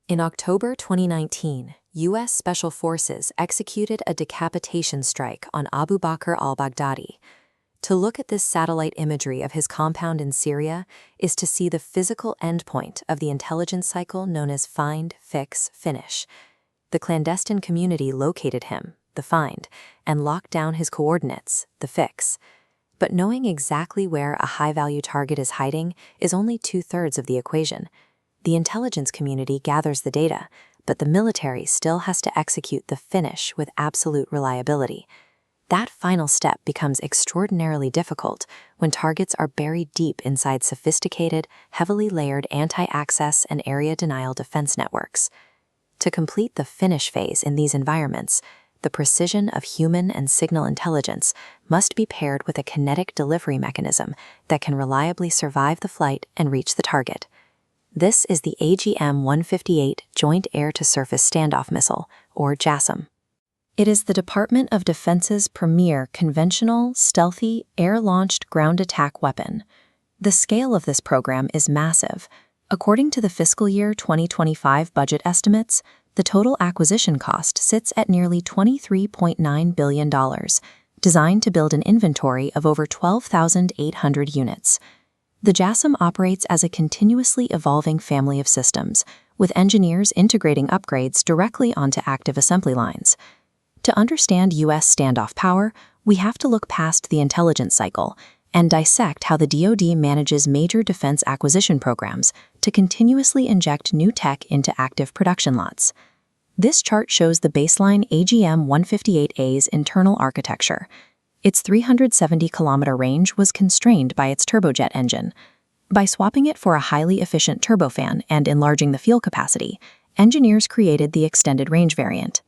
In October 2019, U.S. Special Forces executed a decapitation strike on Abu Bakr al-Baghdadi. To look at this satellite imagery of his compound in Syria is to see the physical endpoint of the intelligence cycle known as find, fix, finish. The clandestine community located him, the find, and locked down his coordinates, the fix. But knowing exactly where a high-value target is hiding is only 2/3 of the equation. The intelligence community gathers the data, but the military still has to execute the finish with absolute reliability. That final step becomes extraordinarily difficult when targets are buried deep inside sophisticated, heavily layered anti-access and area denial defense networks. To complete the finish phase in these environments, the precision of human and signal intelligence must be paired with a kinetic delivery mechanism that can reliably survive the flight and reach the target. This is the AGM-158 Joint Air-to-Surface Standoff Missile, or JASSM. It is the Department of Defense's premier conventional, stealthy, air-launched ground attack weapon. The scale of this program is massive. According to the fiscal year 2025 budget estimates, the total acquisition cost sits at nearly $23.9 billion, designed to build an inventory of over 12,800 units. The JASSM operates as a continuously evolving family of systems, with engineers integrating upgrades directly onto active assembly lines. To understand U.S. standoff power, we have to look past the intelligence cycle and dissect how the DoD manages major defense acquisition programs to continuously inject new tech into active production lots. This chart shows the baseline AGM-158A's internal architecture. Its 370-kilometer range was constrained by its turbojet engine. By swapping it for a highly efficient turbofan and enlarging the fuel capacity, engineers created the extended range variant.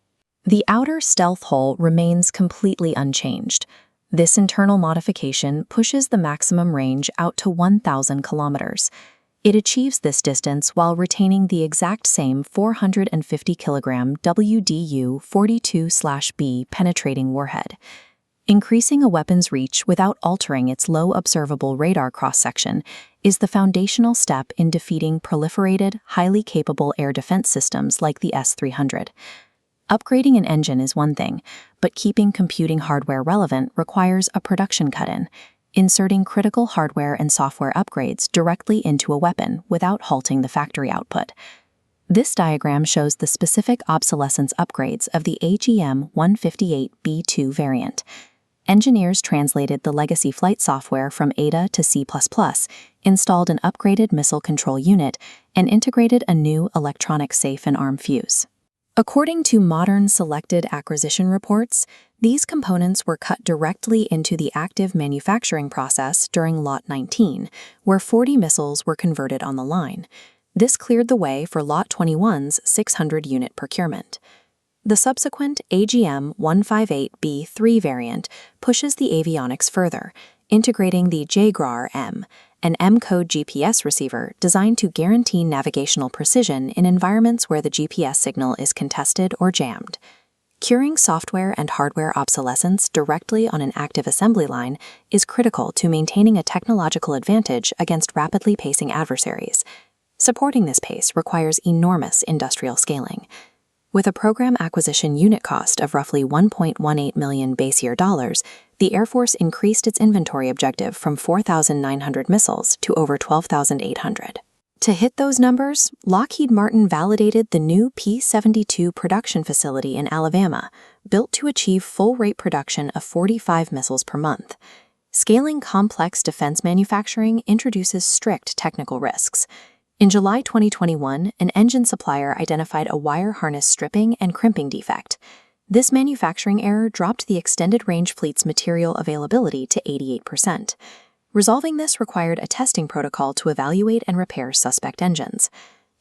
The outer stealth hull remains completely unchanged. This internal modification pushes the maximum range out to 1,000 kilometers. It achieves this distance while retaining the exact same 450-kilogram WDU-42/B penetrating warhead. Increasing a weapon's reach without altering its low observable radar cross-section is the foundational step in defeating proliferated, highly capable air defense systems like the S-300. Upgrading an engine is one thing, but keeping computing hardware relevant requires a production cut-in, inserting critical hardware and software upgrades directly into a weapon without halting the factory output. This diagram shows the specific obsolescence upgrades of the AGM-158B variant. Engineers translated the legacy flight software from Ada to C++, installed an upgraded missile control unit, and integrated a new electronic safe and arm fuse. According to modern selected acquisition reports, these components were cut directly into the active manufacturing process during Lot 19, where 40 missiles were converted on the line. This cleared the way for Lot 21's 600-unit procurement. The subsequent AGM-158B variant pushes the avionics further, integrating the JASSM-ER, an M-code GPS receiver designed to guarantee navigational precision in environments where the GPS signal is contested or jammed. Curing software and hardware obsolescence directly on an active assembly line is critical to maintaining a technological advantage against rapidly pacing adversaries. Supporting this pace requires enormous industrial scaling. With a program acquisition unit cost of roughly $1.18 million base year dollars, the Air Force increased its inventory objective from 4,900 missiles to over 12,800. To hit those numbers, Lockheed Martin validated the new P-72 production facility in Alabama, built to achieve full-rate production of 45 missiles per month. Scaling complex defense manufacturing introduces strict technical risks. In July 2021, an engine supplier identified a wire harness stripping and crimping defect. This manufacturing error dropped the extended range fleet's material availability to 88%. Resolving this required a testing protocol to evaluate and repair suspect engines.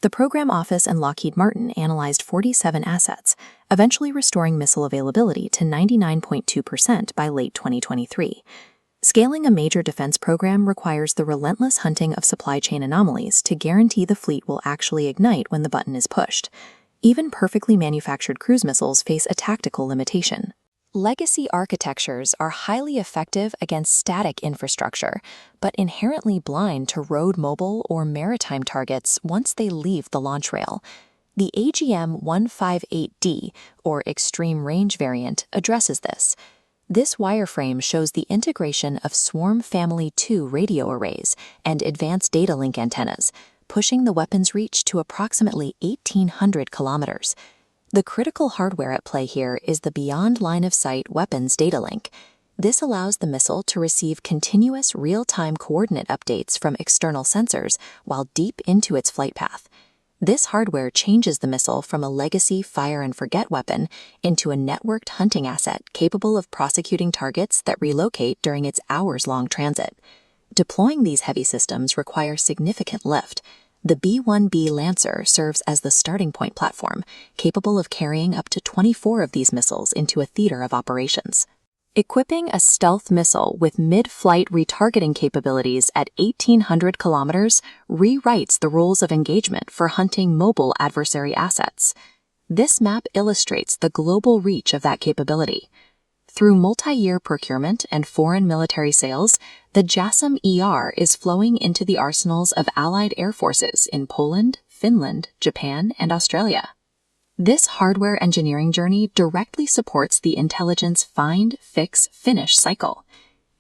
The program office and Lockheed Martin analyzed 47 assets, eventually restoring missile availability to 99.2% by late 2023. Scaling a major defense program requires the relentless hunting of supply chain anomalies to guarantee the fleet will actually ignite when the button is pushed. Even perfectly manufactured cruise missiles face a tactical limitation. Legacy architectures are highly effective against static infrastructure, but inherently blind to road mobile or maritime targets once they leave the launch rail. The AGM-158D, or Extreme Range variant, addresses this. This wireframe shows the integration of Swarm Family 2 radio arrays and advanced data link antennas, pushing the weapon's reach to approximately 1,800 kilometers. The critical hardware at play here is the Beyond Line of Sight Weapons Data Link. This allows the missile to receive continuous real-time coordinate updates from external sensors while deep into its flight path. This hardware changes the missile from a legacy fire-and-forget weapon into a networked hunting asset capable of prosecuting targets that relocate during its hours-long transit. Deploying these heavy systems requires significant lift. The B-1B Lancer serves as the starting point platform, capable of carrying up to 24 of these missiles into a theater of operations. Equipping a stealth missile with mid-flight retargeting capabilities at 1,800 kilometers rewrites the rules of engagement for hunting mobile adversary assets. This map illustrates the global reach of that capability. Through multi-year procurement and foreign military sales, the JASSM-ER is flowing into the arsenals of Allied air forces in Poland, Finland, Japan, and Australia. This hardware engineering journey directly supports the intelligence find, fix, finish cycle.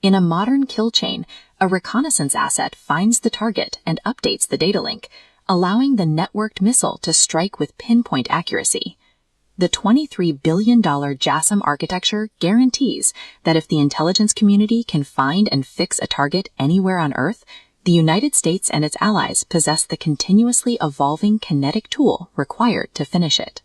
In a modern kill chain, a reconnaissance asset finds the target and updates the data link, allowing the networked missile to strike with pinpoint accuracy. The $23 billion JASSM architecture guarantees that if the intelligence community can find and fix a target anywhere on Earth, the United States and its allies possess the continuously evolving kinetic tool required to finish it.